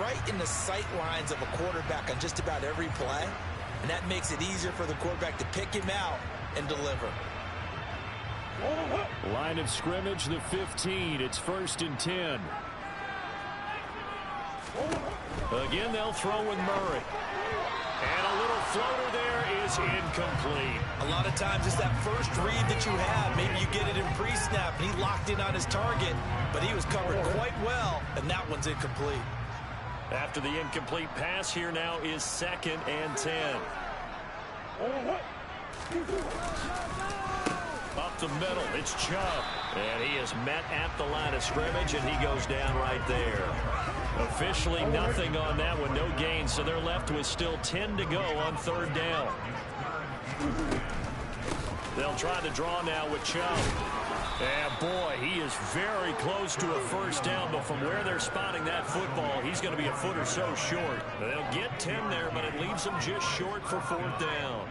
right in the sight lines of a quarterback on just about every play, and that makes it easier for the quarterback to pick him out and deliver. Line of scrimmage, the 15. It's 1st and 10. Again, they'll throw with Murray. And a little floater there is incomplete. A lot of times it's that first read that you have. Maybe you get it in pre-snap, and he locked in on his target, but he was covered quite well, and that one's incomplete. After the incomplete pass, here now is 2nd and 10. Up the middle, it's Chubb. And he is met at the line of scrimmage, and he goes down right there. Officially nothing on that one, no gain, so they're left with still 10 to go on 3rd down. They'll try to draw now with Chubb. And boy, he is very close to a 1st down, but from where they're spotting that football, he's going to be a foot or so short. They'll get 10 there, but it leaves them just short for 4th down.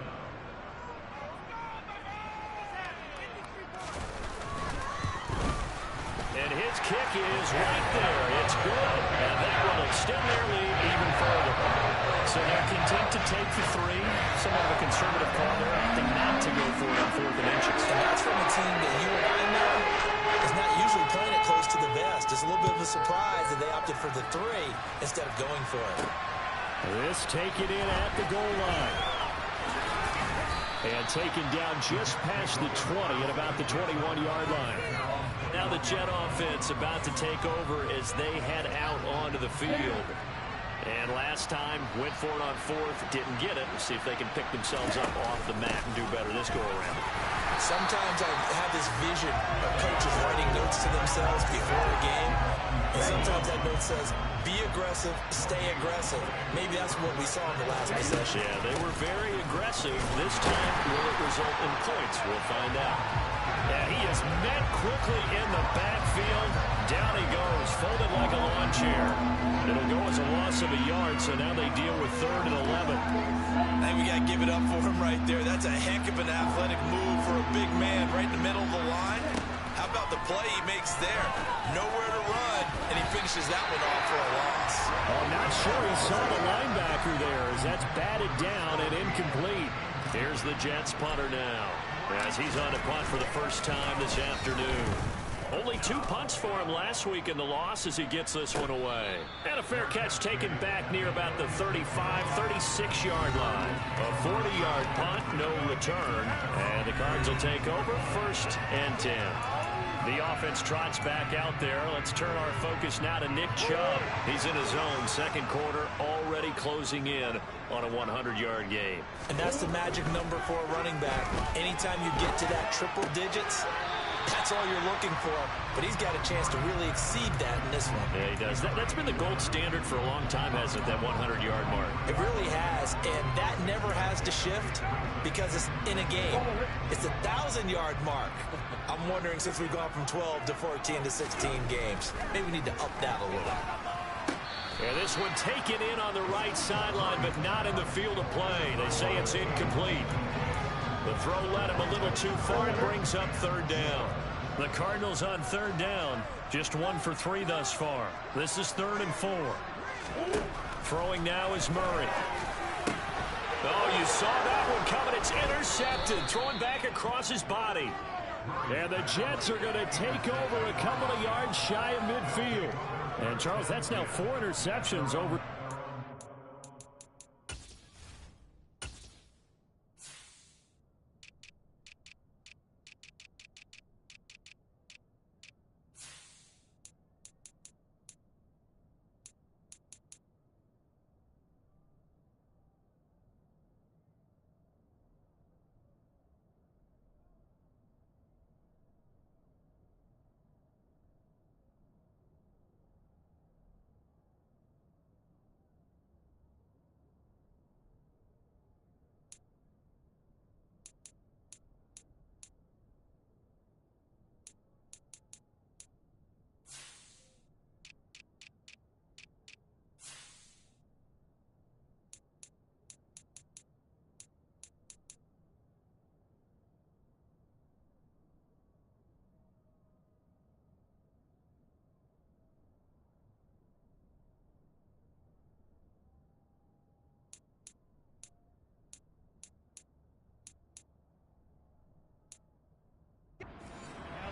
And his kick is right there. It's good. And that will extend their lead even further. So they're content to take the 3. Somewhat of a conservative call. They're opting not to go for it on 4th and inches. And that's from a team that you and I know is not usually playing it close to the vest. It's a little bit of a surprise that they opted for the 3 instead of going for it. This taken in at the goal line. And taken down just past the 20 at about the 21-yard line. Now the Jet offense about to take over as they head out onto the field. And last time, went for it on 4th, didn't get it. We'll see if they can pick themselves up off the mat and do better this go-around. Sometimes I have this vision of coaches writing notes to themselves before a game. And sometimes that note says, be aggressive, stay aggressive. Maybe that's what we saw in the last possession. Yeah, they were very aggressive. This time, will it result in points? We'll find out. Yeah, he is met quickly in the backfield. Down he goes, folded like a lawn chair. It'll go as a loss of a yard, so now they deal with 3rd and 11. I think we got to give it up for him right there. That's a heck of an athletic move for a big man right in the middle of the line. How about the play he makes there? Nowhere to run, and he finishes that one off for a loss. I'm not sure he saw the linebacker there as that's batted down and incomplete. Here's the Jets punter now as he's on to punt for the first time this afternoon. Only 2 punts for him last week in the loss as he gets this one away. And a fair catch taken back near about the 35, 36-yard line. A 40-yard punt, no return. And the Cards will take over 1st and 10. The offense trots back out there. Let's turn our focus now to Nick Chubb. He's in his own 2nd quarter, already closing in on a 100-yard game. And that's the magic number for a running back. Anytime you get to that triple digits, that's all you're looking for. But he's got a chance to really exceed that in this one. Yeah, he does. That's been the gold standard for a long time, hasn't it, that 100-yard mark? It really has, and that never has to shift because it's in a game. It's a 1,000-yard mark. I'm wondering, since we've gone from 12 to 14 to 16 games, maybe we need to up that a little. Yeah, this one taken in on the right sideline, but not in the field of play. They say it's incomplete. The throw led him a little too far and brings up 3rd down. The Cardinals on 3rd down, just 1 for 3 thus far. This is 3rd and 4. Throwing now is Murray. Oh, you saw that one coming. It's intercepted. Throwing back across his body. And the Jets are going to take over a couple of yards shy of midfield. And, Charles, that's now 4 interceptions over.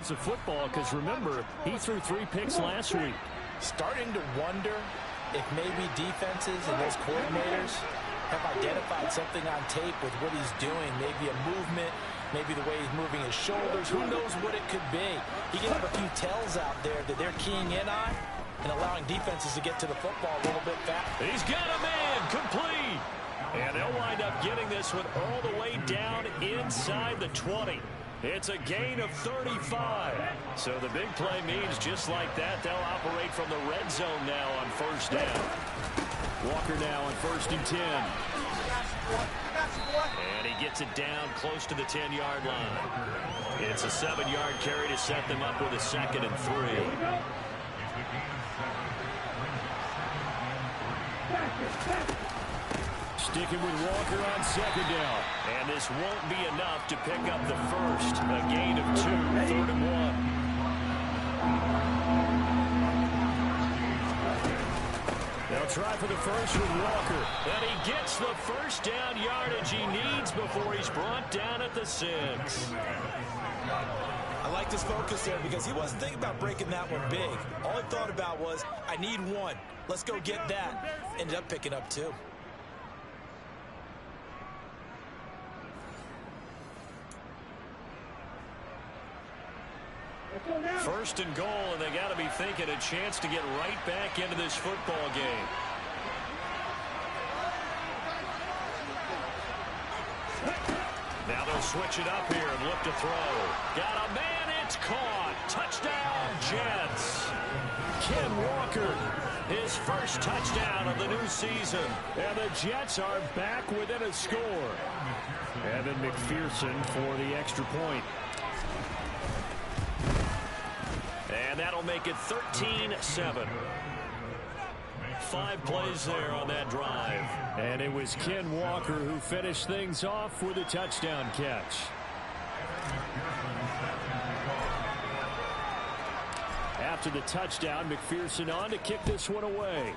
snaps of football because, remember, he threw 3 picks last week. Starting to wonder if maybe defenses and those coordinators have identified something on tape with what he's doing. Maybe a movement, maybe the way he's moving his shoulders. Who knows what it could be? He can have a few tells out there that they're keying in on and allowing defenses to get to the football a little bit faster. He's got a man complete. And they'll wind up getting this one all the way down inside the 20. It's a gain of 35. So the big play means just like that, they'll operate from the red zone now on first down. Walker now on 1st and 10. And he gets it down close to the 10-yard line. It's a 7-yard carry to set them up with a 2nd and 3. Sticking with Walker on 2nd down. And this won't be enough to pick up the first. A gain of 2, 3rd and 1. They'll try for the first with Walker. And he gets the first down yardage he needs before he's brought down at the 6. I liked his focus there because he wasn't thinking about breaking that one big. All he thought about was, I need 1. Let's go get that. Ended up picking up 2. First and goal, and they got to be thinking a chance to get right back into this football game. Now they'll switch it up here and look to throw. Got a man, it's caught. Touchdown, Jets. Ken Walker, his first touchdown of the new season. And the Jets are back within a score. Evan McPherson for the extra point. And that'll make it 13-7. 5 plays there on that drive. And it was Ken Walker who finished things off with a touchdown catch. After the touchdown, McPherson on to kick this one away.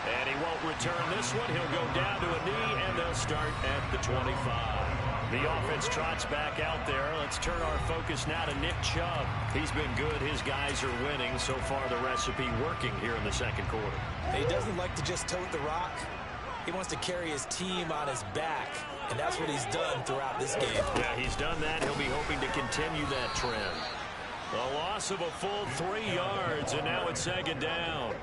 And he won't return this one. He'll go down to a knee, and they'll start at the 25. The offense trots back out there. Let's turn our focus now to Nick Chubb. He's been good. His guys are winning. So far, the recipe working here in the 2nd quarter. He doesn't like to just tote the rock. He wants to carry his team on his back, and that's what he's done throughout this game. Yeah, he's done that. He'll be hoping to continue that trend. A loss of a full 3 yards, and now it's 2nd down.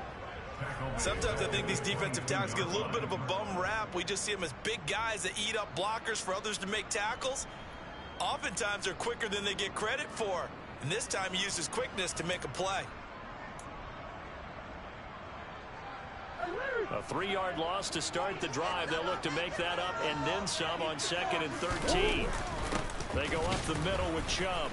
Sometimes I think these defensive tackles get a little bit of a bum rap. We just see them as big guys that eat up blockers for others to make tackles. Oftentimes they're quicker than they get credit for. And this time he uses quickness to make a play. A 3-yard loss to start the drive. They'll look to make that up and then some on 2nd and 13. They go up the middle with Chubb.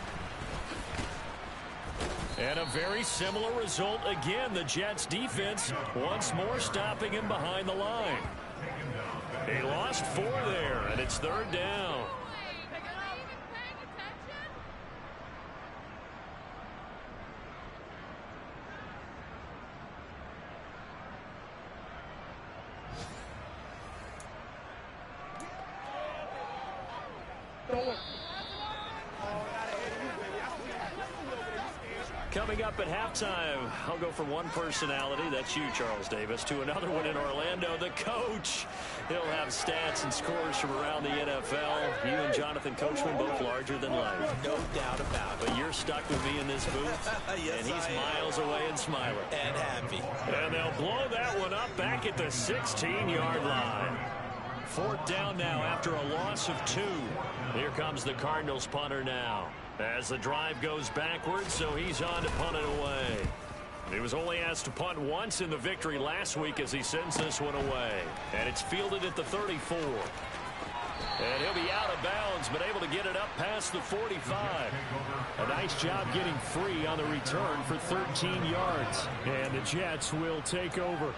And a very similar result again. The Jets defense once more stopping him behind the line. He lost 4 there, and it's 3rd down. Coming up at halftime, I'll go from one personality, that's you, Charles Davis, to another one in Orlando, the coach. He'll have stats and scores from around the NFL. You and Jonathan Coachman both larger than life. No doubt about it. But you're stuck with me in this booth, Yes, and he's miles away and smiling. And happy. And they'll blow that one up back at the 16-yard line. 4th down now after a loss of 2. Here comes the Cardinals punter now. As the drive goes backwards, so he's on to punt it away. He was only asked to punt once in the victory last week as he sends this one away. And it's fielded at the 34. And he'll be out of bounds, but able to get it up past the 45. A nice job getting free on the return for 13 yards. And the Jets will take over.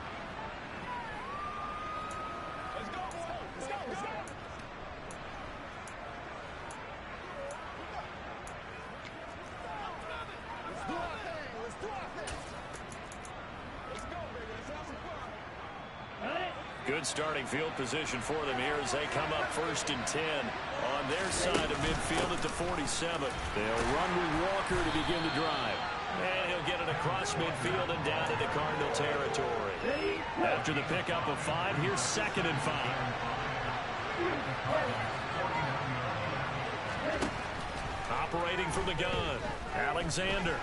Good starting field position for them here as they come up 1st and 10 on their side of midfield at the 47. They'll run with Walker to begin the drive. And he'll get it across midfield and down into Cardinal territory. After the pickup of 5, here's 2nd and 5. Operating from the gun, Alexander.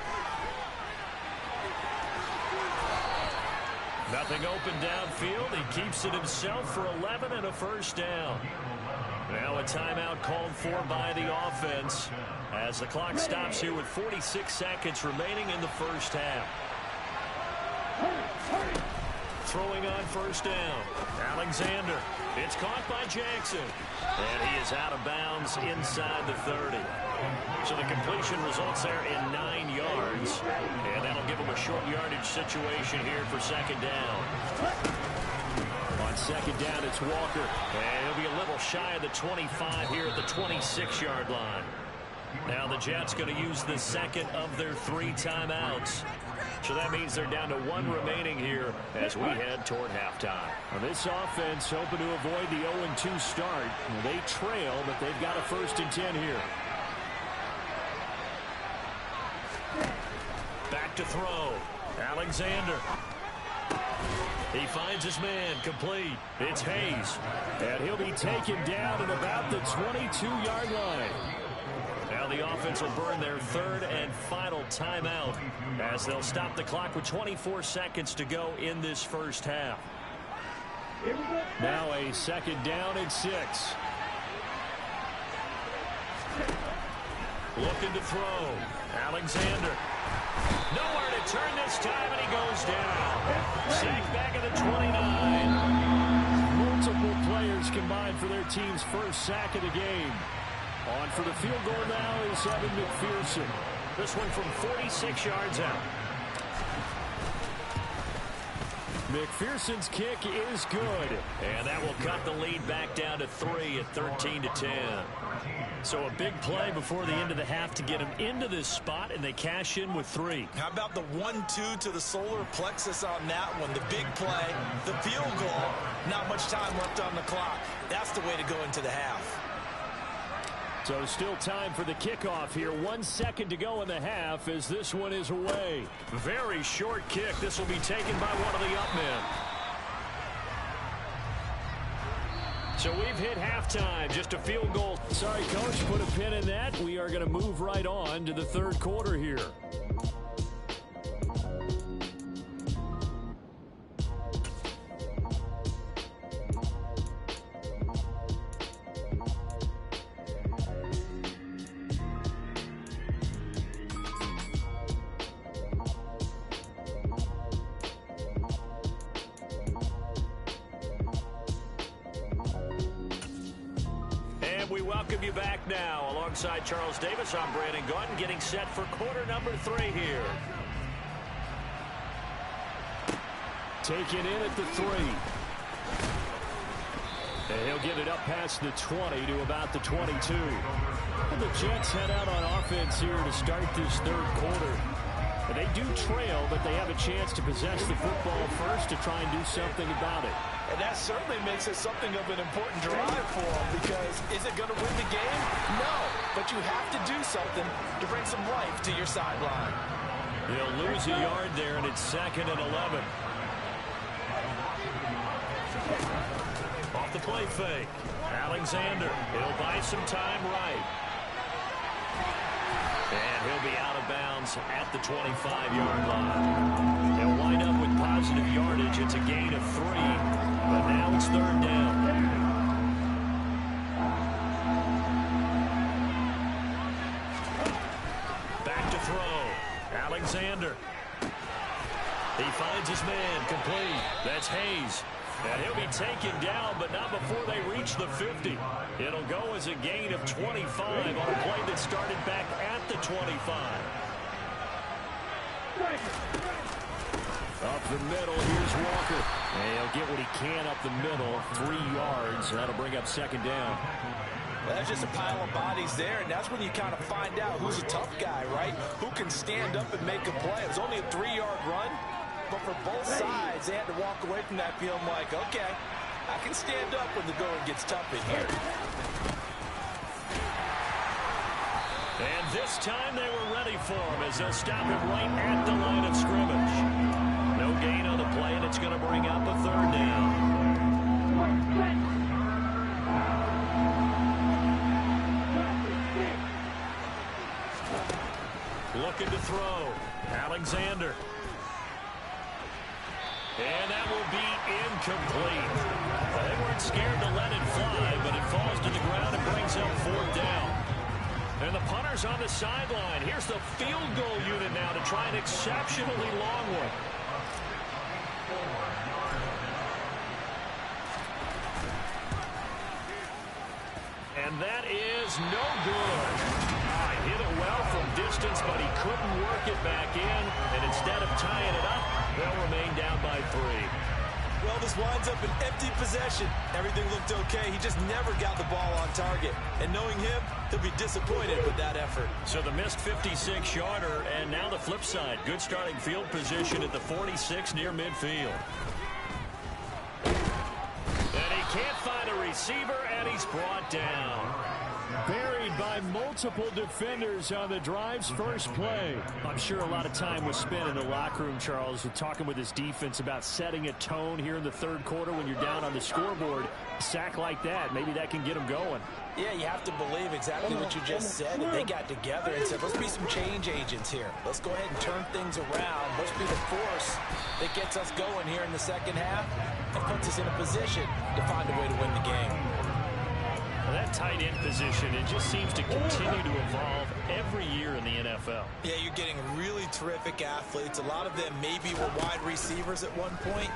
Nothing open downfield. He keeps it himself for 11 and a 1st down. Now a timeout called for by the offense as the clock stops here with 46 seconds remaining in the 1st half. Throwing on 1st down, Alexander. It's caught by Jackson. And he is out of bounds inside the 30. So the completion results there in 9 yards. And that'll give him a short yardage situation here for 2nd down. On 2nd down, it's Walker. And he'll be a little shy of the 25 here at the 26-yard line. Now the Jets going to use the 2nd of their 3 timeouts. So that means they're down to 1 remaining here as we head toward halftime. Well, this offense hoping to avoid the 0-2 start. Well, they trail, but they've got a 1st and 10 here. Back to throw. Alexander. He finds his man complete. It's Hayes. And he'll be taken down at about the 22-yard line. Now the offense will burn their 3rd and final timeout as they'll stop the clock with 24 seconds to go in this 1st half. Now a 2nd down and 6. Looking to throw. Alexander. Nowhere to turn this time, and he goes down. Sacked back at the 29. Multiple players combined for their team's 1st sack of the game. On for the field goal now is Evan McPherson. This one from 46 yards out. McPherson's kick is good. And that will cut the lead back down to 3 at 13-10. So a big play before the end of the half to get him into this spot, and they cash in with 3. How about the 1-2 to the solar plexus on that one? The big play, the field goal, not much time left on the clock. That's the way to go into the half. So still time for the kickoff here. 1 second to go in the half as this one is away. Very short kick. This will be taken by one of the up men. So we've hit halftime. Just a field goal. Sorry, Coach, put a pin in that. We are going to move right on to the 3rd quarter here. We welcome you back now. Alongside Charles Davis, I'm Brandon Gaudin, getting set for quarter number 3 here. Taken in at the 3. And he'll get it up past the 20 to about the 22. And the Jets head out on offense here to start this 3rd quarter. And they do trail, but they have a chance to possess the football first to try and do something about it. And that certainly makes it something of an important drive for them, because is it going to win the game? No, but you have to do something to bring some life to your sideline. He'll lose a yard there, and it's 2nd and 11. Off the play fake. Alexander, he'll buy some time right. And he'll be out of bounds at the 25-yard line. They'll wind up with positive yardage. It's a gain of 3, but now it's 3rd down. Back to throw. Alexander. He finds his man complete. That's Hayes. And he'll be taken down, but not before they reach the 50. It'll go as a gain of 25 on a play that started back at the 25. Up the middle, here's Walker. And he'll get what he can up the middle, 3 yards. That'll bring up 2nd down. That's just a pile of bodies there, and that's when you kind of find out who's a tough guy, right? Who can stand up and make a play. It was only a 3-yard run. But for both sides, they had to walk away from that feeling like, okay, I can stand up when the going gets tough in here. And this time they were ready for him as they'll stop him right at the line of scrimmage. No gain on the play, and it's going to bring up a third down. Looking to throw. Alexander. And that will be incomplete. They weren't scared to let it fly, but it falls to the ground and brings up fourth down. And the punter's on the sideline. Here's the field goal unit now to try an exceptionally long one. And that is no good. Hit it well from distance, but he couldn't work it back in. And instead of tying it up, they'll remain down by 3. Well, this winds up an empty possession. Everything looked okay. He just never got the ball on target. And knowing him, he'll be disappointed with that effort. So the missed 56-yarder, and now the flip side. Good starting field position at the 46 near midfield. And he can't find a receiver, and he's brought down. Buried by multiple defenders on the drive's first play. I'm sure a lot of time was spent in the locker room, Charles, with talking with his defense about setting a tone here in the third quarter when you're down on the scoreboard. A sack like that, maybe that can get him going. Yeah, you have to believe exactly what you just said. They got together and said, let's be some change agents here. Let's go ahead and turn things around. Let's be the force that gets us going here in the second half and puts us in a position to find a way to win the game. That tight end position, it just seems to continue to evolve every year in the NFL. Yeah, you're getting really terrific athletes. A lot of them maybe were wide receivers at one point.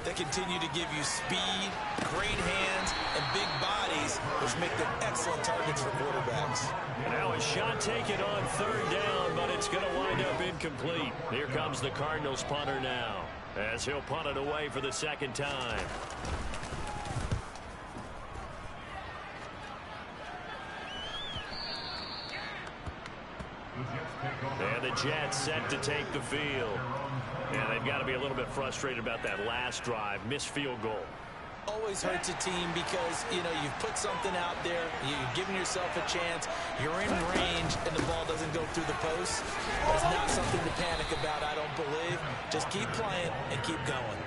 They continue to give you speed, great hands, and big bodies, which make them excellent targets for quarterbacks. Now a shot taken on third down, but it's going to wind up incomplete. Here comes the Cardinals punter now, as he'll punt it away for the second time. And the Jets set to take the field. And they've got to be a little bit frustrated about that last drive. Missed field goal. Always hurts a team because, you know, you've put something out there. You've given yourself a chance. You're in range, and the ball doesn't go through the post. It's not something to panic about, I don't believe. Just keep playing and keep going.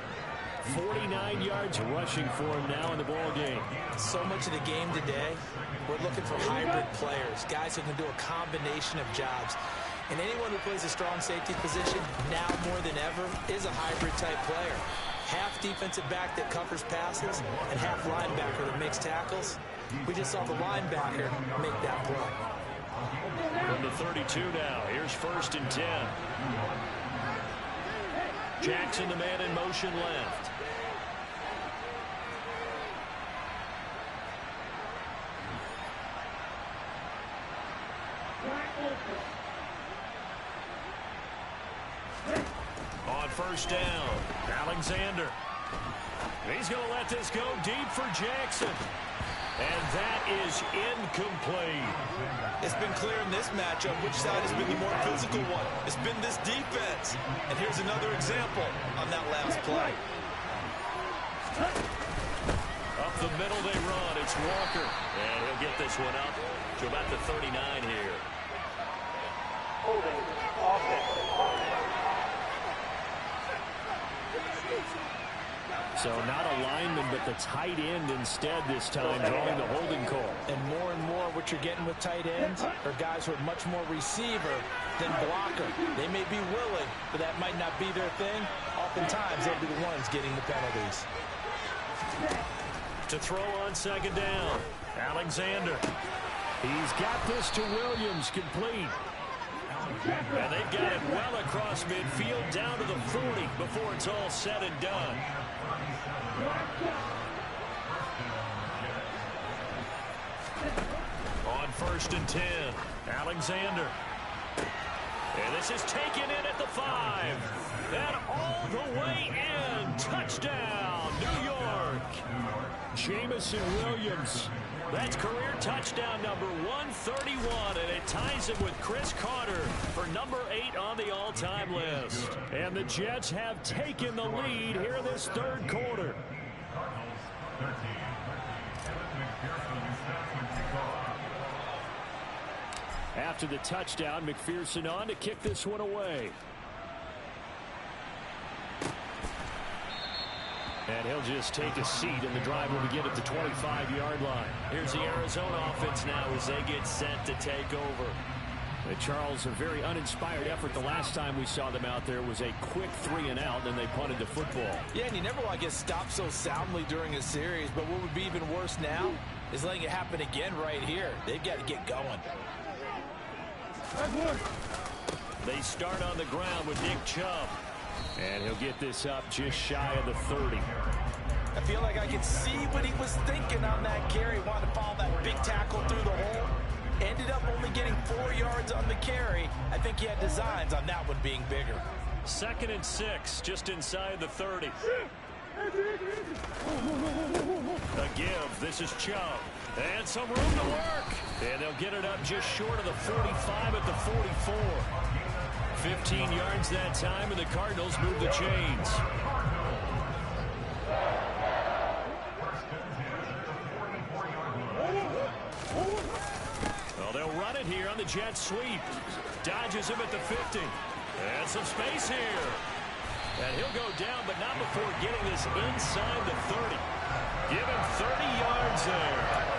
49 yards rushing for him now in the ball game. So much of the game today, we're looking for hybrid players, guys who can do a combination of jobs. And anyone who plays a strong safety position, now more than ever, is a hybrid-type player. Half defensive back that covers passes and half linebacker that makes tackles. We just saw the linebacker make that play. From the 32 now, here's 1st and 10. Jackson, the man in motion left. On 1st down, Alexander. He's going to let this go deep for Jackson. And that is incomplete. It's been clear in this matchup which side has been the more physical one. It's been this defense. And here's another example on that last play. Up the middle they run. It's Walker. And he'll get this one up to about the 39 here. Holding offense. So not a lineman, but the tight end instead this time, drawing the holding call. And more what you're getting with tight ends are guys who are much more receiver than blocker. They may be willing, but that might not be their thing. Oftentimes, they'll be the ones getting the penalties. To throw on 2nd down, Alexander. He's got this to Williams, complete. And they've got it well across midfield down to the 40 before it's all said and done. On 1st and 10, Alexander. And this is taken in at the 5. And all the way in. Touchdown, New York. Jameson Williams. That's career touchdown number 131, and it ties him with Chris Carter for number 8 on the all-time list. And the Jets have taken the lead here in this third quarter. After the touchdown, McPherson on to kick this one away. And he'll just take a seat, and the drive will begin at the 25-yard line. Here's the Arizona offense now as they get set to take over. Charles, a very uninspired effort. The last time we saw them out there was a quick 3-and-out, and they punted the football. Yeah, and you never want to get stopped so soundly during a series, but what would be even worse now is letting it happen again right here. They've got to get going. They start on the ground with Nick Chubb. And he'll get this up just shy of the 30. I feel like I can see what he was thinking on that carry. Wanted to follow that big tackle through the hole. Ended up only getting 4 yards on the carry. I think he had designs on that one being bigger. 2nd and 6, just inside the 30. A give. This is Chubb. And some room to work. And they'll get it up just short of the 45 at the 44. 15 yards that time, and the Cardinals move the chains. Well, they'll run it here on the jet sweep. Dodges him at the 50. And some space here. And he'll go down, but not before getting this inside the 30. Give him 30 yards there.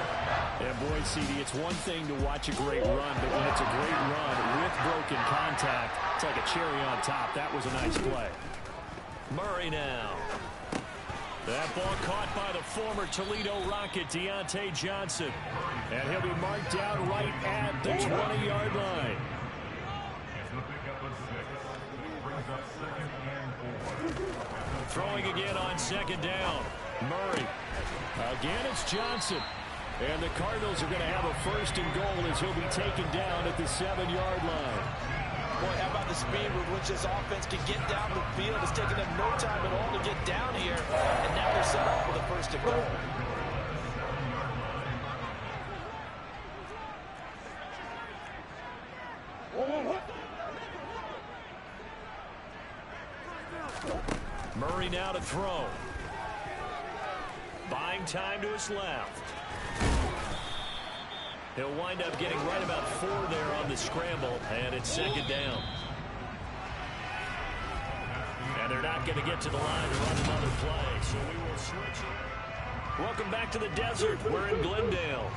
And boy, CD, it's one thing to watch a great run, but when it's a great run with broken contact, it's like a cherry on top. That was a nice play. Murray now. That ball caught by the former Toledo Rocket, Deontay Johnson. And he'll be marked down right at the 20-yard line. Throwing again on 2nd down. Murray. Again, it's Johnson. And the Cardinals are going to have a 1st and goal as he'll be taken down at the 7-yard line. Boy, how about the speed with which this offense can get down the field? It's taken them no time at all to get down here. And now they're set up for the 1st and goal. Murray now to throw. Buying time to his left. He'll wind up getting right about 4 there on the scramble, and it's 2nd down. And they're not going to get to the line to run another play, so we will switch it. Welcome back to the desert. We're in Glendale.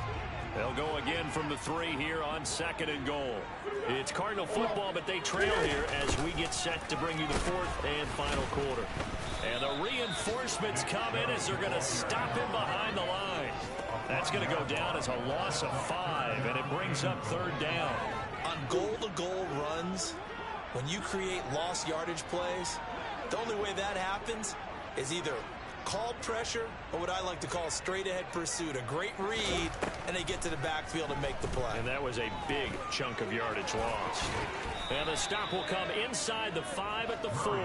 They'll go again from the 3 here on 2nd and goal. It's Cardinal football, but they trail here as we get set to bring you the 4th and final quarter. And the reinforcements come in as they're going to stop him behind the line. That's going to go down as a loss of 5, and it brings up 3rd down. On goal-to-goal runs, when you create lost yardage plays, the only way that happens is either called pressure or what I like to call straight-ahead pursuit. A great read, and they get to the backfield and make the play. And that was a big chunk of yardage lost. And the stop will come inside the 5 at the 4.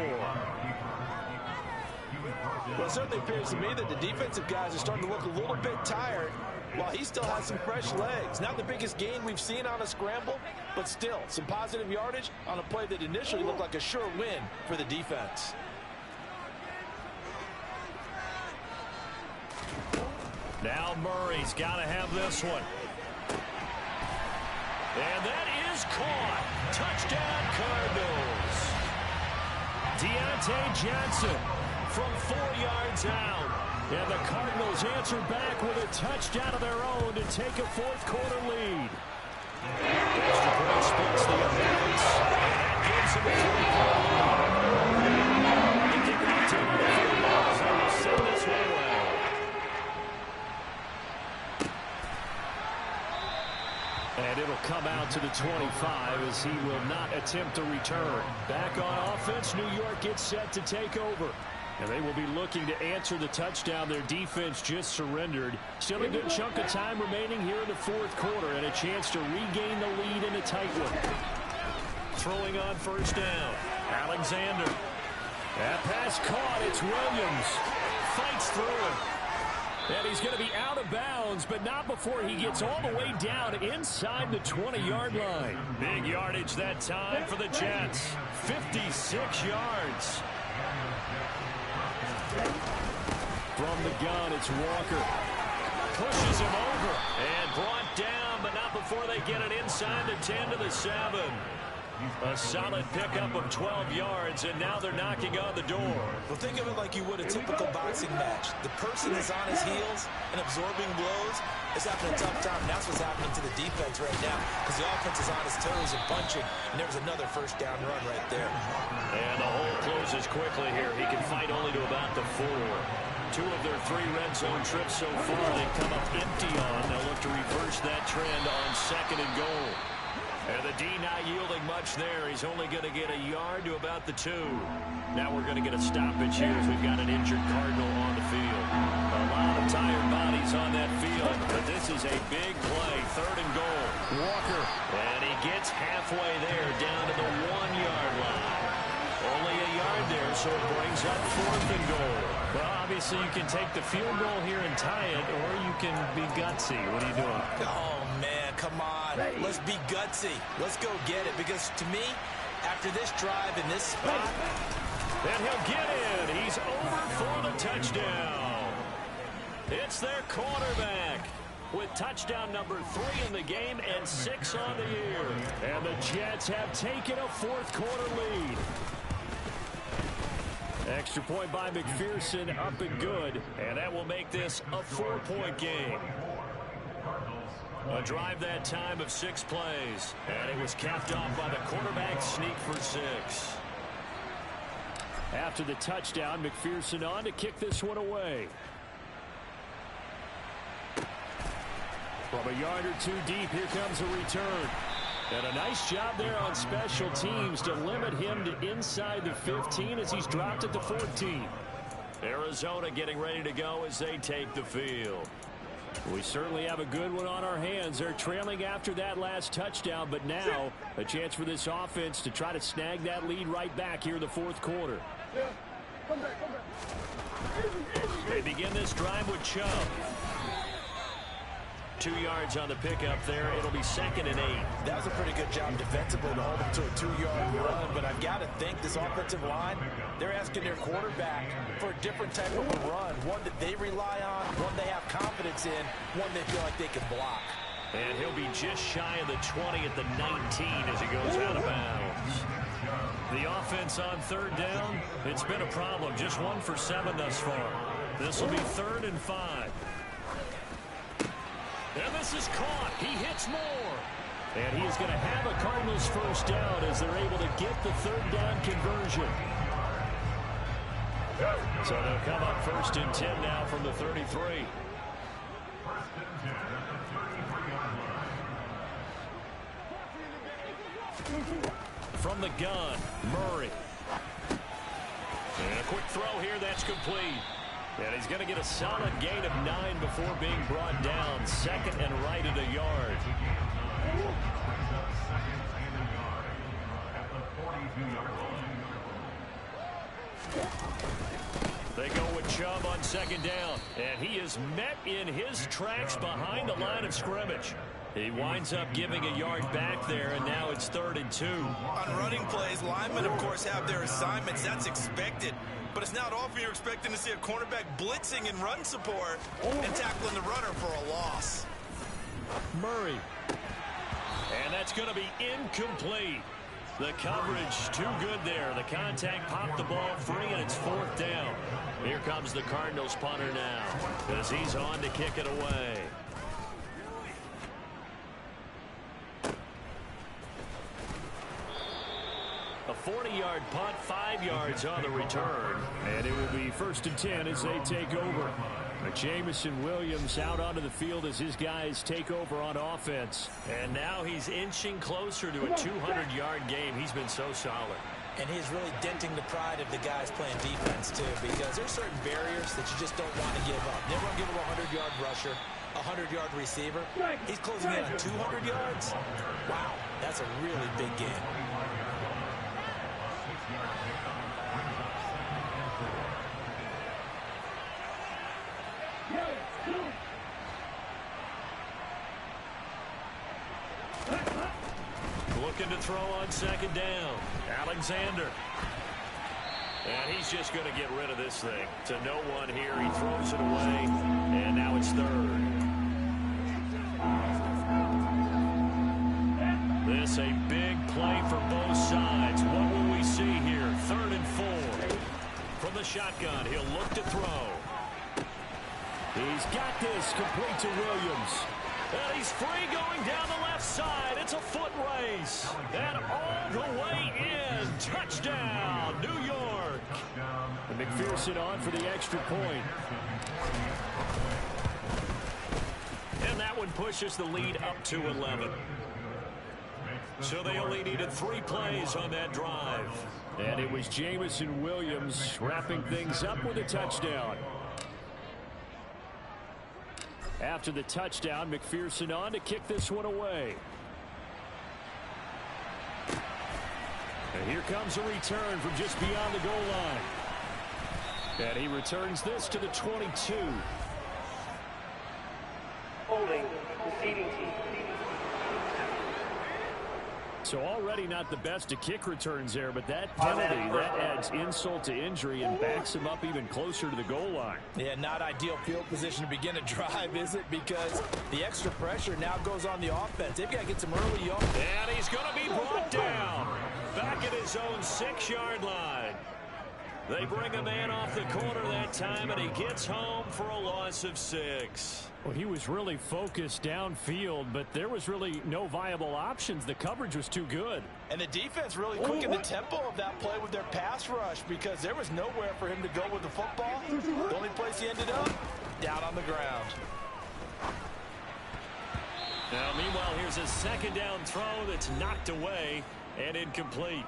Well, it certainly appears to me that the defensive guys are starting to look a little bit tired while he still has some fresh legs. Not the biggest gain we've seen on a scramble, but still some positive yardage on a play that initially looked like a sure win for the defense. Now Murray's got to have this one. And that is caught. Touchdown, Cardinals. Deontay Johnson from 4 yards out. And the Cardinals answer back with a touchdown of their own to take a 4th quarter lead. Extra point splits the offense. That gives him a 3-point lead. The kickoff team of the footballs, they will send this one away. And it'll come out to the 25 as he will not attempt to return. Back on offense, New York gets set to take over. And they will be looking to answer the touchdown their defense just surrendered. Still a good chunk of time remaining here in the 4th quarter and a chance to regain the lead in a tight one. Throwing on 1st down. Alexander. That pass caught. It's Williams. Fights through it. And he's going to be out of bounds, but not before he gets all the way down inside the 20-yard line. Big yardage that time for the Jets. 56 yards. From the gun, it's Walker. Pushes him over and brought down, but not before they get it inside the 10 to the 7. A solid pickup of 12 yards, and now they're knocking on the door. Well, think of it like you would a typical boxing match. The person is on his heels and absorbing blows. It's having a tough time. That's what's happening to the defense right now because the offense is on his toes and punching, and there was another first down run right there. And the hole closes quickly here. He can fight only to about the 4. 2 of their 3 red zone trips so far they've come up empty on. They'll look to reverse that trend on 2nd and goal. And the D not yielding much there. He's only going to get a yard to about the 2. Now we're going to get a stoppage here as we've got an injured Cardinal on the field. A lot of tired bodies on that field, but this is a big play. 3rd and goal. Walker. And he gets halfway there down to the 1-yard line. Only a yard there, so it brings up 4th and goal. Well, obviously you can take the field goal here and tie it, or you can be gutsy. What are you doing? Oh, man, come on. Let's be gutsy. Let's go get it, because to me, after this drive in this spot, and he'll get in. He's over for the touchdown. It's their quarterback with touchdown number 3 in the game and 6 on the year. And the Jets have taken a 4th quarter lead. Extra point by McPherson, up and good. And that will make this a 4-point game. A drive that time of 6 plays. And it was capped off by the quarterback sneak for 6. After the touchdown, McPherson on to kick this one away. From a yard or 2 deep, here comes a return. And a nice job there on special teams to limit him to inside the 15 as he's dropped at the 14. Arizona getting ready to go as they take the field. We certainly have a good one on our hands. They're trailing after that last touchdown, but now a chance for this offense to try to snag that lead right back here in the 4th quarter. They begin this drive with Chubb. 2 yards on the pickup there. It'll be 2nd and 8. That was a pretty good job defensively to hold him to a 2-yard run, but I've got to think this offensive line, they're asking their quarterback for a different type of a run, one that they rely on, one they have confidence in, one they feel like they can block. And he'll be just shy of the 20 at the 19 as he goes out of bounds. The offense on 3rd down, it's been a problem. Just 1 for 7 thus far. This will be 3rd and 5. And this is caught. He hits more. And he is going to have a Cardinals first down as they're able to get the 3rd down conversion. So they'll come up 1st and 10 now from the 33. From the gun, Murray. And a quick throw here that's complete. And he's going to get a solid gain of 9 before being brought down. 2nd and right at a yard. They go with Chubb on 2nd down. And he is met in his tracks behind the line of scrimmage. He winds up giving a yard back there, and now it's 3rd and 2. On running plays, linemen, of course, have their assignments. That's expected. But it's not often you're expecting to see a cornerback blitzing in run support and tackling the runner for a loss. Murray. And that's going to be incomplete. The coverage too good there. The contact popped the ball free, and it's 4th down. Here comes the Cardinals punter now as he's on to kick it away. A 40-yard punt, 5 yards on the return. And it will be 1st and 10 as they take over. Jamison Williams out onto the field as his guys take over on offense. And now he's inching closer to a 200-yard game. He's been so solid. And he's really denting the pride of the guys playing defense, too, because there's certain barriers that you just don't want to give up. Never want to give up a 100-yard rusher, a 100-yard receiver. He's closing in on 200 yards. Wow, that's a really big game. Looking to throw on 2nd down. Alexander. And And he's just going to get rid of this thing. To no one here. He throws it away, and now it's third. This a big play for both sides. What will we see here? 3rd and 4. From the shotgun, he'll look to throw. He's got this complete to Williams. And he's free going down the left side. It's a foot race. And all the way in. Touchdown, New York. And McPherson on for the extra point. And that one pushes the lead up to 11. So they only needed 3 plays on that drive. And it was Jameson Williams wrapping things up with a touchdown. After the touchdown, McPherson on to kick this one away. And here comes a return from just beyond the goal line. And he returns this to the 22. Holding, receiving team. So already not the best of kick returns there, but that penalty, that adds insult to injury and backs him up even closer to the goal line. Yeah, not ideal field position to begin a drive, is it? Because the extra pressure now goes on the offense. They've got to get some early yards. And he's going to be brought down back at his own 6-yard line. They bring a man off the corner that time, and he gets home for a loss of 6. Well, he was really focused downfield, but there was really no viable options. The coverage was too good. And the defense really quickened the tempo of that play with their pass rush because there was nowhere for him to go with the football. The only place he ended up, down on the ground. Now, meanwhile, here's a 2nd down throw that's knocked away and incomplete.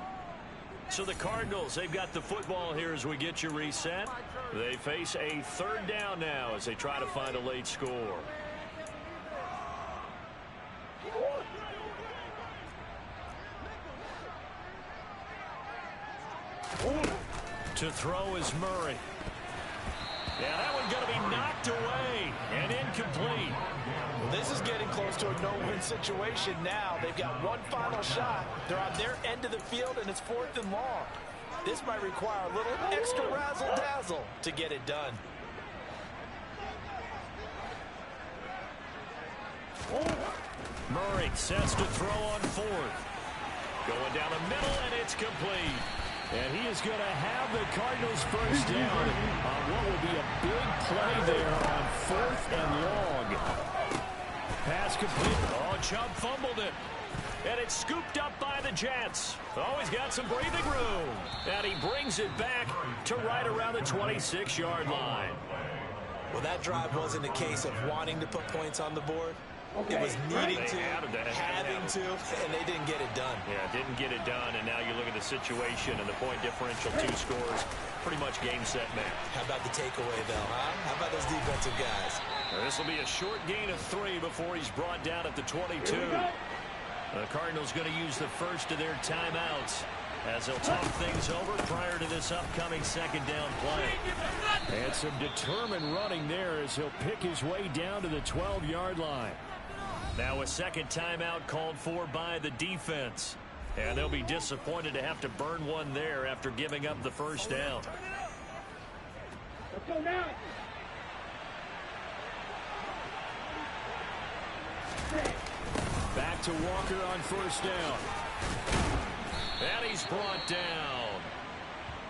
So the Cardinals, they've got the football here as we get you reset. They face a 3rd down now as they try to find a late score. To throw is Murray. Yeah, that one's going to be knocked away and incomplete. Well, this is getting close to a no-win situation now. They've got one final shot. They're on their end of the field, and it's 4th and long. This might require a little extra razzle-dazzle to get it done. Murray sets to throw on 4th. Going down the middle, and it's complete. And he is going to have the Cardinals first down on what will be a big play there on 4th and long. Pass complete. Oh, Chubb fumbled it. And it's scooped up by the Jets. Oh, he's got some breathing room. And he brings it back to right around the 26-yard line. Well, that drive wasn't a case of wanting to put points on the board. It was needing to, having to, and they didn't get it done. Yeah, didn't get it done, and now you look at the situation and the point differential, 2 scores, pretty much game, set, match. How about the takeaway, though, huh? How about those defensive guys? This will be a short gain of 3 before he's brought down at the 22. The Cardinals going to use the first of their timeouts as they'll talk things over prior to this upcoming 2nd down play. And some determined running there as he'll pick his way down to the 12-yard line. Now a 2nd timeout called for by the defense. And they'll be disappointed to have to burn one there after giving up the first down. Let's go now. Back to Walker on 1st down. And he's brought down.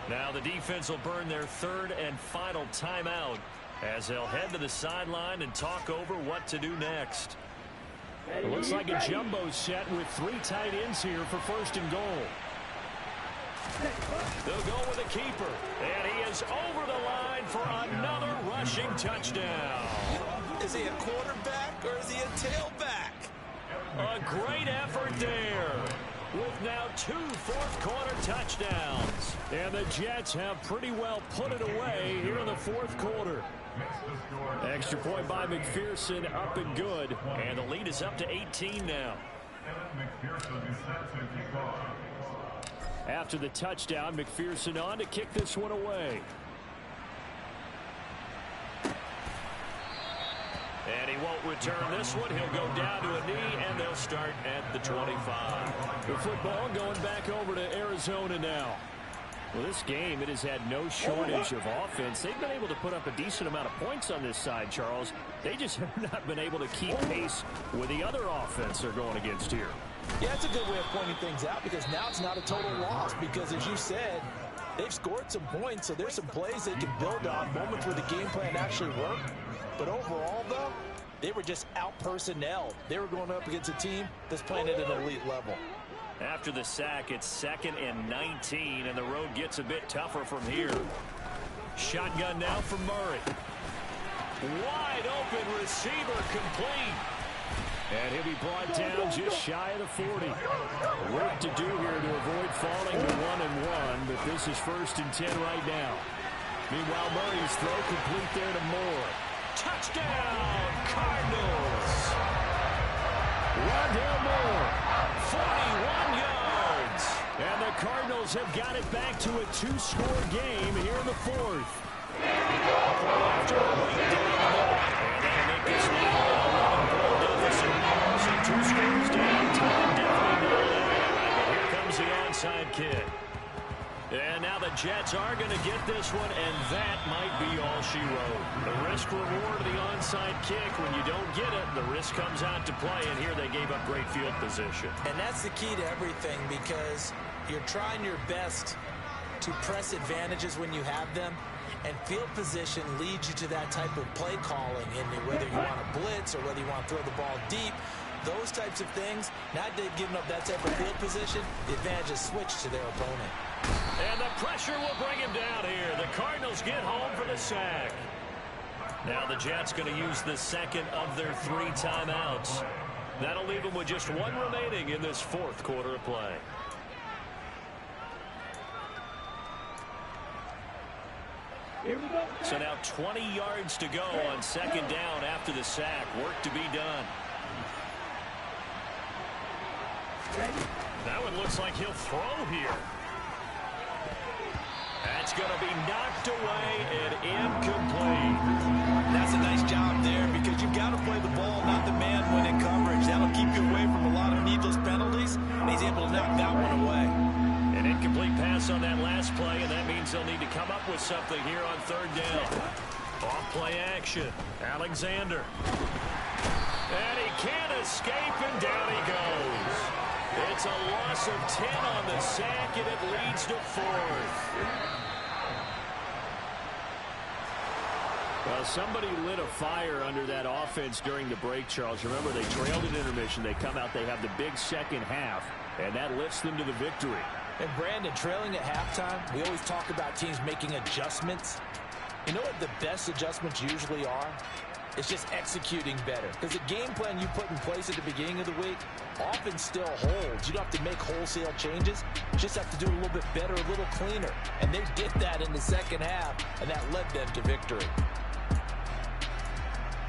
Now the defense will burn their 3rd and final timeout as they'll head to the sideline and talk over what to do next. It looks like a jumbo set with 3 tight ends here for 1st and goal. They'll go with a keeper. And he is over the line for another rushing touchdown. Is he a quarterback or is he a tailback? A great effort there with now 2 fourth-quarter touchdowns. And the Jets have pretty well put it away here in the 4th quarter. Extra point by McPherson, up and good. And the lead is up to 18 now. After the touchdown, McPherson on to kick this one away. And he won't return this one. He'll go down to a knee, and they'll start at the 25. The football going back over to Arizona now. Well, this game, it has had no shortage of offense. They've been able to put up a decent amount of points on this side, Charles. They just have not been able to keep pace with the other offense they're going against here. Yeah, it's a good way of pointing things out because now it's not a total loss because, as you said, they've scored some points, so there's some plays they can build on, moments where the game plan actually worked. But overall, though, they were just out-personnel. They were going up against a team that's playing at an elite level. After the sack, it's 2nd and 19, and the road gets a bit tougher from here. Shotgun now for Murray. Wide open receiver complete. And he'll be brought down just shy of the 40. Work to do here to avoid falling to 1-1, but this is 1st and 10 right now. Meanwhile, Murray's throw complete there to Moore. Touchdown, Cardinals! Rondale Moore, 41 yards. And the Cardinals have got it back to a 2-score game here in the 4th. After a late down the middle. And that'll make this now a 11-point deficit. So 2 scores down, time definitely not there. Here comes the onside kick. And now the Jets are going to get this one, and that might be all she wrote. The risk-reward of the onside kick, when you don't get it, the risk comes out to play, and here they gave up great field position. And that's the key to everything because you're trying your best to press advantages when you have them, and field position leads you to that type of play calling, and whether you want to blitz or whether you want to throw the ball deep, those types of things, now that they've given up that type of field position, the advantage is switched to their opponent. And the pressure will bring him down here. The Cardinals get home for the sack. Now the Jets going to use the 2nd of their 3 timeouts. That'll leave them with just 1 remaining in this 4th quarter of play. So now 20 yards to go on 2nd down after the sack. Work to be done. That one looks like he'll throw here. That's going to be knocked away and incomplete. That's a nice job there because you've got to play the ball, not the man when in coverage. That'll keep you away from a lot of needless penalties, and he's able to knock that one away. An incomplete pass on that last play, and that means they'll need to come up with something here on 3rd down. Off-play action. Alexander. And he can't escape, and down he goes. It's a loss of 10 on the sack, and it leads to 4th. Well, somebody lit a fire under that offense during the break, Charles. Remember, they trailed at intermission. They come out, they have the big second half, and that lifts them to the victory. And Brandon, trailing at halftime, we always talk about teams making adjustments. You know what the best adjustments usually are? It's just executing better. Because the game plan you put in place at the beginning of the week often still holds. You don't have to make wholesale changes. You just have to do it a little bit better, a little cleaner. And they did that in the second half, and that led them to victory.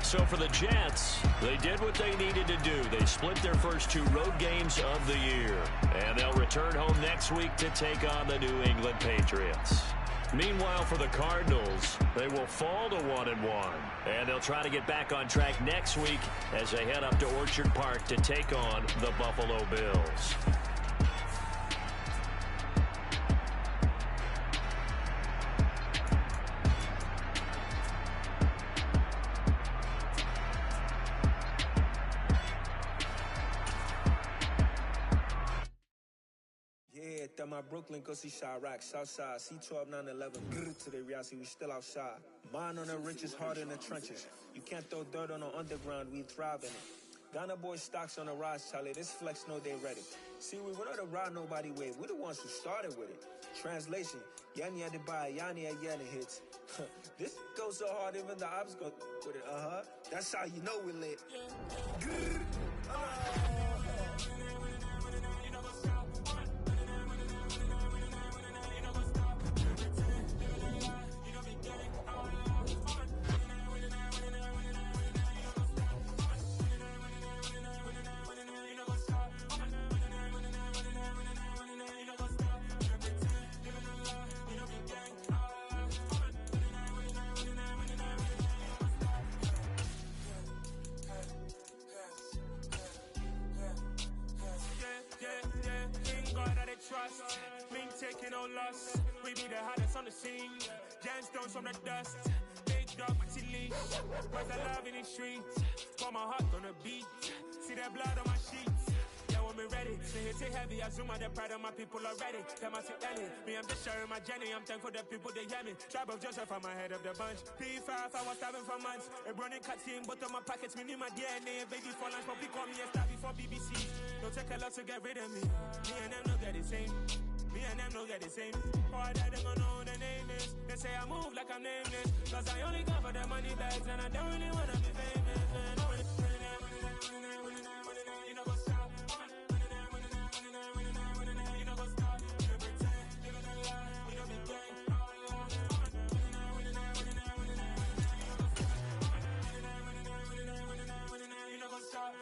So for the Jets, they did what they needed to do. They split their first 2 road games of the year. And they'll return home next week to take on the New England Patriots. Meanwhile, for the Cardinals, they will fall to 1-1. And they'll try to get back on track next week as they head up to Orchard Park to take on the Buffalo Bills. My Brooklyn, go see Chirac, Southside, C12, 911, to the reality, we still outside. Mine on the riches, hard in the trenches. You can't throw dirt on the underground, we thrive in it. Ghana boys stocks on the rise, Charlie, this flex know they ready. See, we were not to ride nobody wave, we the ones who started with it. Translation, Yanni had to buy, Yanni had Yanni hits. This goes so hard, even the ops go with it, That's how you know we lit. Taking no loss, we be the hottest on the scene. Gemstones from the dust. Big dog, maxi leash. Where's the love in the streets? Pour my heart on the beat. See that blood on my sheets. Yeah, when we ready. Say hit it heavy. I zoom out the pride of my people already. Them I see Ellie. Me, I'm just sharing my journey. I'm thankful the people, they hear me. Tribe of Joseph, I'm ahead of the bunch. P5, I was starving for months. A running cutscene, but on my pockets, me need my DNA. Baby for lunch, but we call me a star before BBC. Don't take a lot to get rid of me. Me and them don't get the same. Me and them don't get the same. All that they gonna know who the name is. They say I move like I'm nameless. Cause I only come for the money bags and I don't really wanna be famous. Man. You know what's up? You know what's up? You pretend, you don't lie, you don't be gang. You know what's up?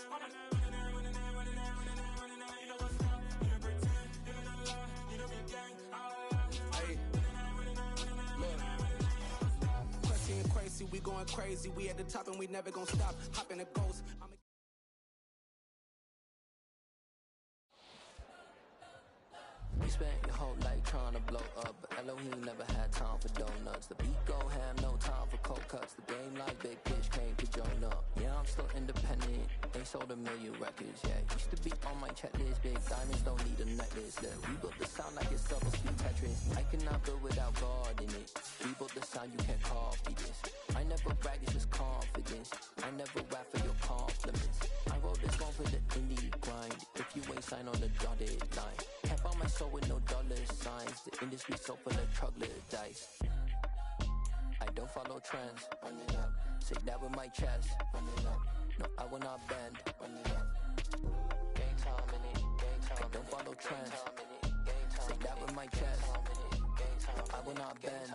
We going crazy, we at the top and we never gonna stop. Hop in a ghost. You spent your whole life trying to blow up, but Elohim never had time for donuts. The beat go ham, no time for cold cuts. The game like big bitch came to join up. Yeah, I'm still independent, they sold 1 million records, yeah. Used to be on my checklist, big diamonds don't need a necklace. Look, we built the sound like it's double speed Tetris. I cannot build without God in it. We built the sound, you can't copy this. I never brag, it's just confidence. I never rap for your compliments. I wrote this one for the indie grind. If you ain't signed on the dotted line, can't find my soul with no dollar signs. The industry so full of troglodytes. I don't follow trends. Run it up. Say that with my chest. Run it up. No, I will not bend. Run it up. Game time in it. Game time. I don't follow trends. Say that with my chest. No, I will not bend.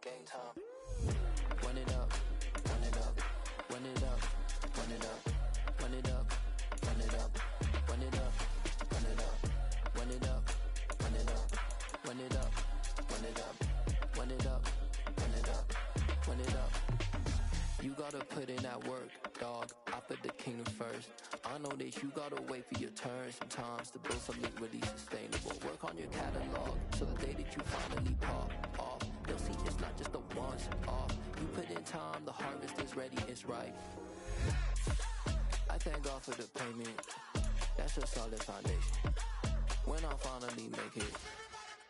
Game time. Run it up. Run it up. Run it up. Run it up. Run it up. Run it up. Run it up. Run it up. Run it up. Run it up. Run it up. Run it up. Run it up. Run it up. Run it up. You gotta put in that work, dog. I put the kingdom first. I know that you gotta wait for your turn sometimes to build something really sustainable. Work on your catalog so the day that you finally pop off, they'll see it's not just a once off. You put in time, the harvest is ready, it's right. I thank God for the payment. That's a solid foundation. When I finally make it,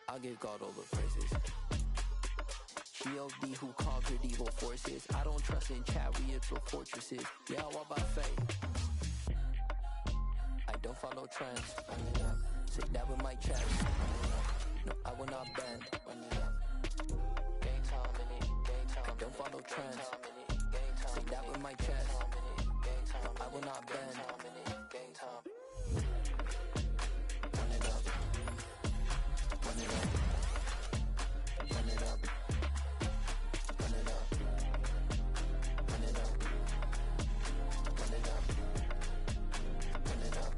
I'll give God all the praises. G.O.D. who conquered evil forces. I don't trust in chariots or fortresses. Yeah, I walk by faith. I don't follow trends. Say that with my chest. No, I will not bend. Game time in it. Game time. I don't follow trends. Say that with my chest. No, I will not bend. Game time. Run it up. Run it up. Run it up. Run it up. Run it up. Run it up. Run it up.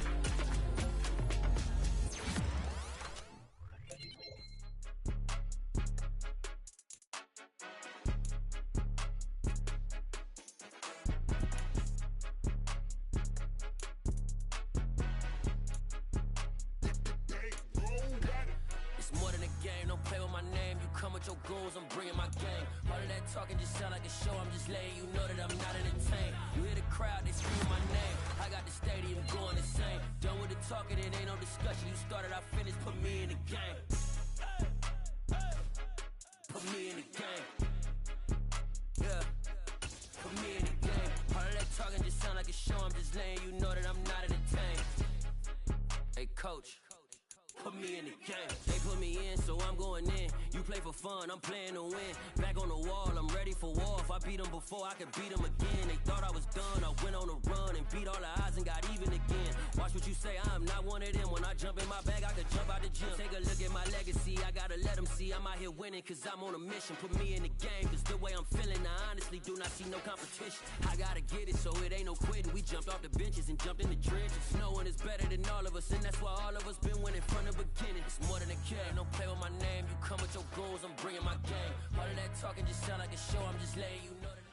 Come with your goons, I'm bringing my gang. All of that talking just sound like a show. I'm just letting you know that I'm not entertained. You hear the crowd, they scream my name. I got the stadium going insane. Done with the talking, it ain't no discussion. You started, I finished, put me in the game. Put me in the game. Yeah. Put me in the game. All of that talking just sound like a show. I'm just letting you know that I'm not entertained. Hey, coach. Put me in the game. They put me in, so I'm going in. You play for fun, I'm playing to win. Back on the wall, I'm ready for war. If I beat them before, I could beat them again. They thought I was done, I went on a run and beat all the odds and got even again. Watch what you say, I'm not one of them. When I jump in my bag, I could jump out the gym. Take a look at my legacy, I gotta let them see I'm out here winning, cause I'm on a mission. Put me in the game, cause the way I'm feeling, I honestly do not see no competition. I gotta get it, so it ain't no quitting. We jumped off the benches and jumped in the trenches. No one is better than all of us, and that's why all of us been winning from the beginning. It's more than a game, don't play with my name. You come with your goons, I'm bringing my game. All of that talking just sound like a show, I'm just letting you know that.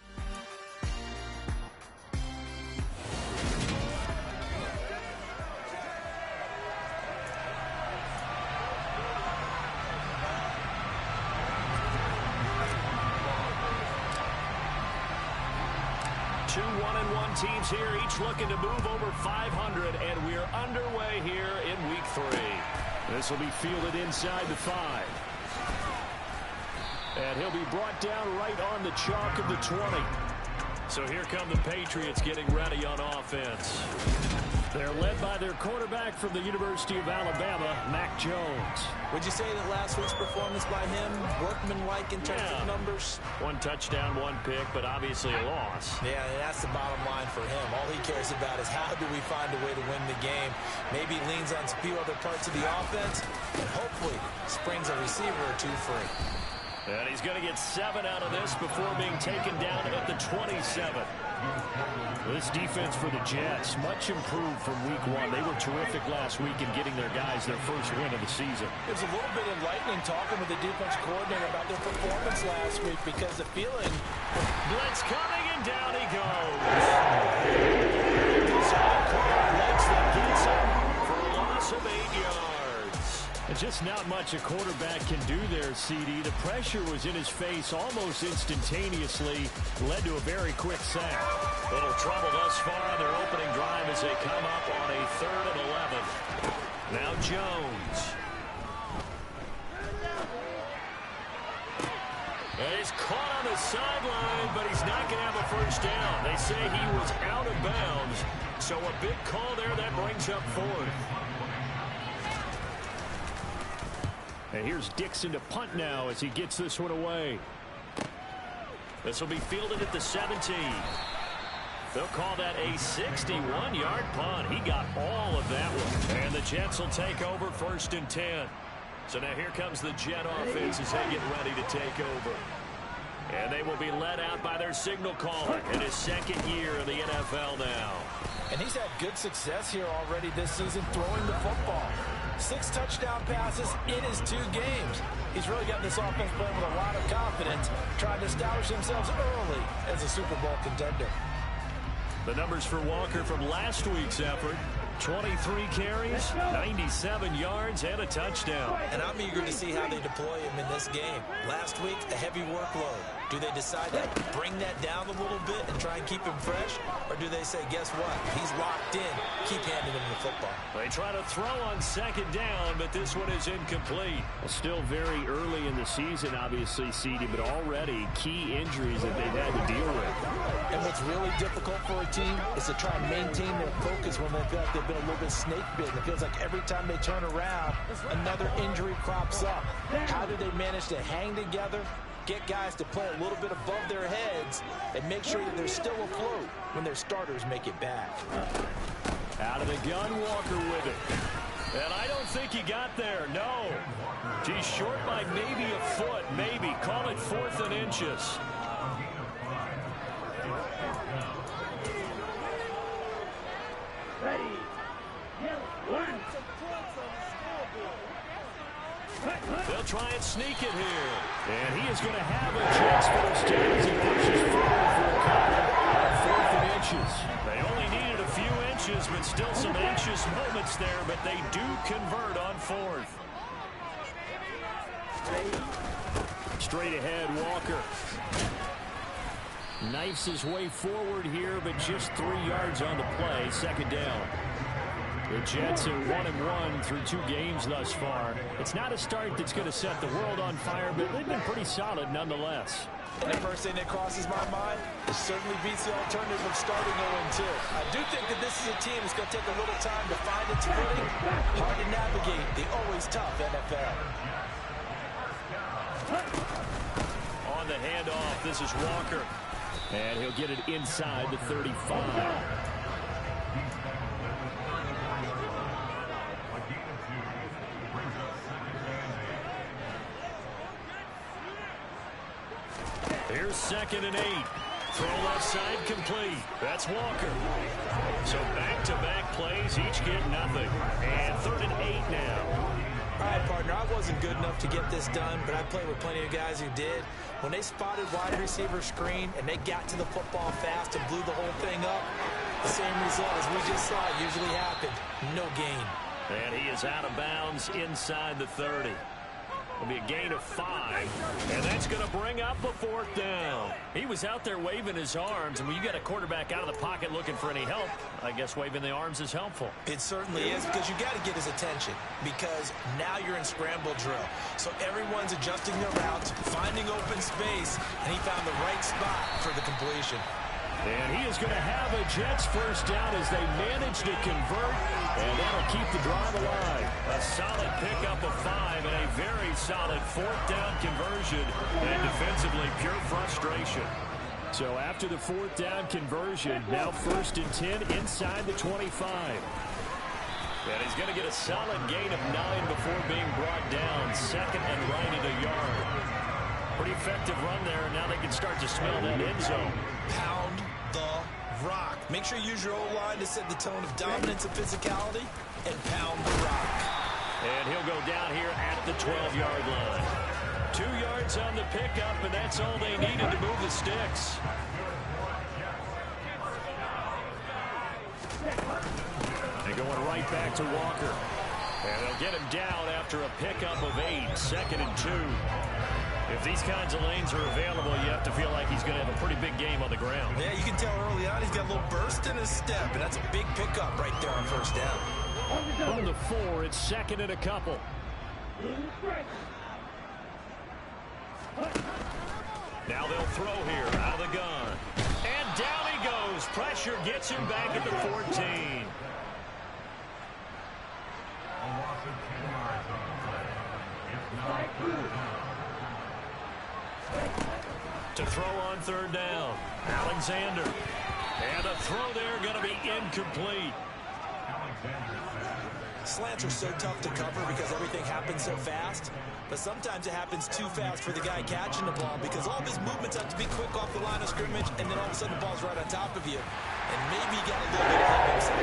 Two 1-1 teams here, each looking to move over 500, and we're underway here in week 3. This will be fielded inside the 5. And he'll be brought down right on the chalk of the 20. So here come the Patriots getting ready on offense. They're led by their quarterback from the University of Alabama, Mac Jones. Would you say that last week's performance by him, workmanlike in terms of numbers? 1 touchdown, 1 pick, but obviously a loss. Yeah, and that's the bottom line for him. All he cares about is how do we find a way to win the game. Maybe leans on a few other parts of the offense, and hopefully springs a receiver or 2 free. And he's going to get 7 out of this before being taken down at the 27. This defense for the Jets, much improved from week 1. They were terrific last week in getting their guys their first win of the season. It was a little bit enlightening talking with the defense coordinator about their performance last week because the feeling... Blitz coming, and down he goes. Blitz that gets him for a loss of 8 yards. And just not much a quarterback can do there, CD. The pressure was in his face almost instantaneously, led to a very quick sack. Little trouble thus far on their opening drive as they come up on a 3rd and 11. Now Jones. And he's caught on the sideline, but he's not going to have a first down. They say he was out of bounds, so a big call there that brings up 4th. And here's Dixon to punt now as he gets this one away. This will be fielded at the 17. They'll call that a 61-yard punt. He got all of that one. And the Jets will take over 1st and 10. So now here comes the Jet offense as they get ready to take over. And they will be led out by their signal caller in his 2nd year in the NFL now. And he's had good success here already this season throwing the football. 6 touchdown passes in his 2 games. He's really got this offense playing with a lot of confidence, trying to establish themselves early as a Super Bowl contender. The numbers for Walker from last week's effort: 23 carries, 97 yards, and a touchdown. And I'm eager to see how they deploy him in this game. Last week, a heavy workload. Do they decide to bring that down a little bit and try and keep him fresh? Or do they say, guess what? He's locked in. Keep handing him the football. They try to throw on 2nd down, but this one is incomplete. Well, still very early in the season, obviously, CD, but already key injuries that they've had to deal with. And what's really difficult for a team is to try and maintain their focus when they feel like they've been a little bit snake bitten. It feels like every time they turn around, another injury crops up. How do they manage to hang together, get guys to play a little bit above their heads, and make sure that they're still afloat when their starters make it back? Out of the gun, Walker with it. And I don't think he got there, no. He's short by maybe a foot, maybe. Call it 4th and inches. Ready. They'll try and sneak it here. And he is going to have a Jets first down as he pushes forward for a couple. 4th and inches. They only needed a few inches, but still some anxious moments there, but they do convert on 4th. Straight ahead, Walker. Knifes his way forward here, but just 3 yards on the play. 2nd down. The Jets are 1-1 through 2 games thus far. It's not a start that's going to set the world on fire, but they've been pretty solid nonetheless. And the first thing that crosses my mind, it certainly beats the alternative of starting 0-2. I do think that this is a team that's going to take a little time to find its footing. Hard to navigate the always tough NFL. On the handoff, this is Walker. And he'll get it inside the 35. Here's 2nd and 8. Throw left side complete. That's Walker. So back-to-back plays, each get nothing. And 3rd and 8 now. All right, partner, I wasn't good enough to get this done, but I played with plenty of guys who did. When they spotted wide receiver screen and they got to the football fast and blew the whole thing up, the same result as we just saw usually happened. No gain. And he is out of bounds inside the 30. It'll be a gain of 5, and that's going to bring up a 4th down. He was out there waving his arms, and when you got a quarterback out of the pocket looking for any help, I guess waving the arms is helpful. It certainly is, because you got to get his attention, because now you're in scramble drill. So everyone's adjusting their routes, finding open space, and he found the right spot for the completion. And he is going to have a Jets first down as they manage to convert, and that'll keep the drive alive. A solid pickup of 5 and a very solid 4th down conversion, and defensively pure frustration. So after the 4th down conversion, now 1st and 10 inside the 25. And he's going to get a solid gain of 9 before being brought down. 2nd and right at a yard. Pretty effective run there, and now they can start to smell that end zone. Pound the rock. Make sure you use your O-line to set the tone of dominance and physicality, and pound the rock. And he'll go down here at the 12-yard line. 2 yards on the pickup, and that's all they needed to move the sticks. They're going right back to Walker. And they'll get him down after a pickup of 8, 2nd and 2. If these kinds of lanes are available, you have to feel like he's going to have a pretty big game on the ground. Yeah, you can tell early on he's got a little burst in his step, and that's a big pickup right there on 1st down. From the 4, it's 2nd and a couple. Now they'll throw here out of the gun. And down he goes. Pressure gets him back at the 14. To throw on 3rd down. Alexander. And a throw there going to be incomplete. Slants are so tough to cover because everything happens so fast. But sometimes it happens too fast for the guy catching the ball because all of his movements have to be quick off the line of scrimmage, and then all of a sudden the ball's right on top of you. And maybe he got a little bit of help himself.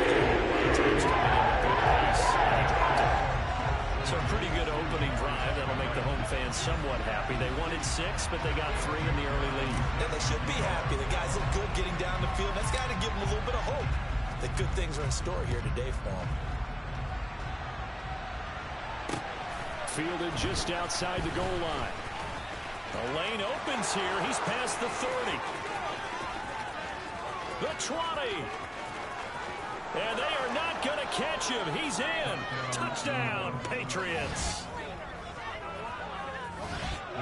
So a pretty good opening drive. That'll make the home fans somewhat happy. They wanted 6, but they got 3 in the early lead. And they should be happy. The guys look good getting down the field. That's got to give them a little bit of hope that good things are in store here today for them. Fielded just outside the goal line. The lane opens here. He's past the 30. The 20. And they are not going to catch him. He's in. Touchdown, Patriots.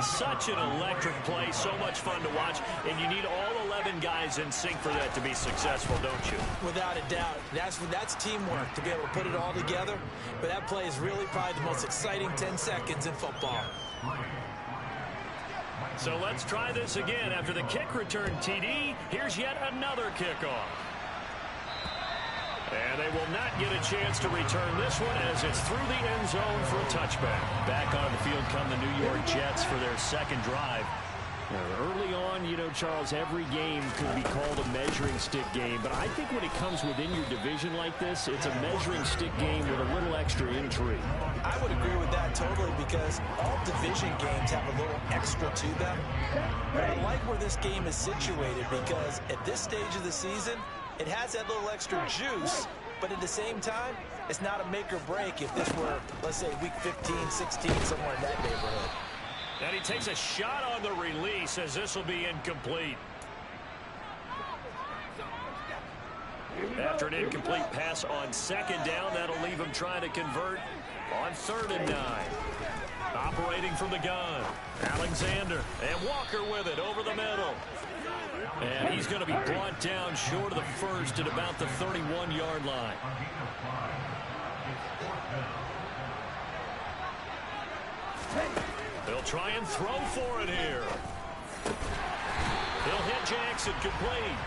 Such an electric play. So much fun to watch. And you need all 11 guys in sync for that to be successful, don't you? Without a doubt. That's teamwork to be able to put it all together. But that play is really probably the most exciting 10 seconds in football. So let's try this again. After the kick return TD, here's yet another kickoff. And they will not get a chance to return this one as it's through the end zone for a touchback. Back on the field come the New York Jets for their 2nd drive. Early on, you know, Charles, every game could be called a measuring stick game. But I think when it comes within your division like this, it's a measuring stick game with a little extra intrigue. I would agree with that totally because all division games have a little extra to them. But I like where this game is situated because at this stage of the season, it has that little extra juice, but at the same time, it's not a make or break if this were, let's say, week 15, 16, somewhere in that neighborhood. And he takes a shot on the release as this will be incomplete. After an incomplete pass on 2nd down, that'll leave him trying to convert on 3rd and 9. Operating from the gun, Alexander, and Walker with it over the middle. And he's going to be brought down short of the 1st at about the 31-yard line. They'll try and throw for it here. He'll hit Jackson complete.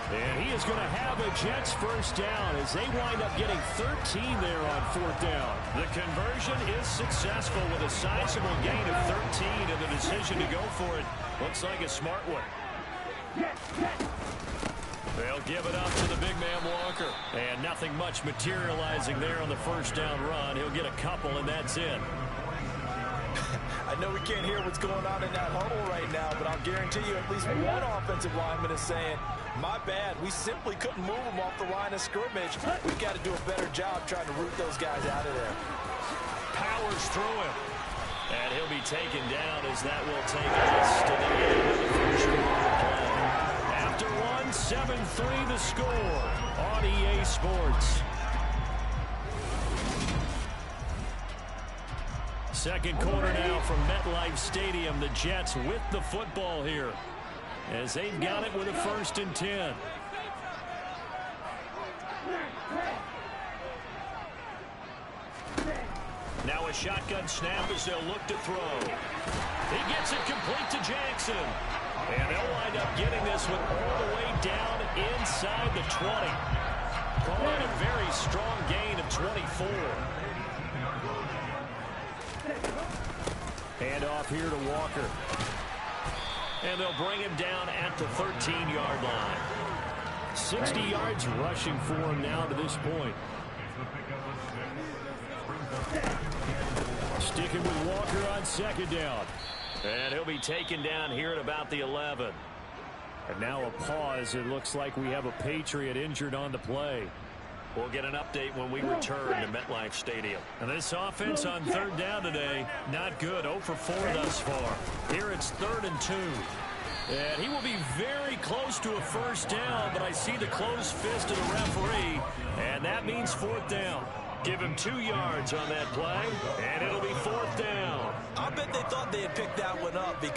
And he is going to have a Jets first down as they wind up getting 13 there on 4th down. The conversion is successful with a sizable gain of 13, and the decision to go for it looks like a smart one. They'll give it up to the big man Walker. And nothing much materializing there on the 1st down run. He'll get a couple, and that's it. I know we can't hear what's going on in that huddle right now, but I'll guarantee you at least one offensive lineman is saying, my bad, we simply couldn't move them off the line of scrimmage. We've got to do a better job trying to root those guys out of there. Powers through it. And he'll be taken down as that will take us to the end of the first quarter play. After one, 7-3 the score on EA Sports. Second quarter now from MetLife Stadium. The Jets with the football here as they've got it with a 1st and 10. Now a shotgun snap as they'll look to throw. He gets it complete to Jackson. And they'll wind up getting this one all the way down inside the 20. Call it a very strong gain of 24. Hand off here to Walker. And they'll bring him down at the 13-yard line. 60 yards rushing for him now to this point. Sticking with Walker on 2nd down. And he'll be taken down here at about the 11. And now a pause. It looks like we have a Patriot injured on the play. We'll get an update when we return to MetLife Stadium. And this offense on 3rd down today, not good. 0 for 4 thus far. Here it's 3rd and 2. And he will be very close to a 1st down, but I see the closed fist of the referee, and that means 4th down. Give him 2 yards on that play, and it'll be 4th down. I bet they thought they had picked that one up because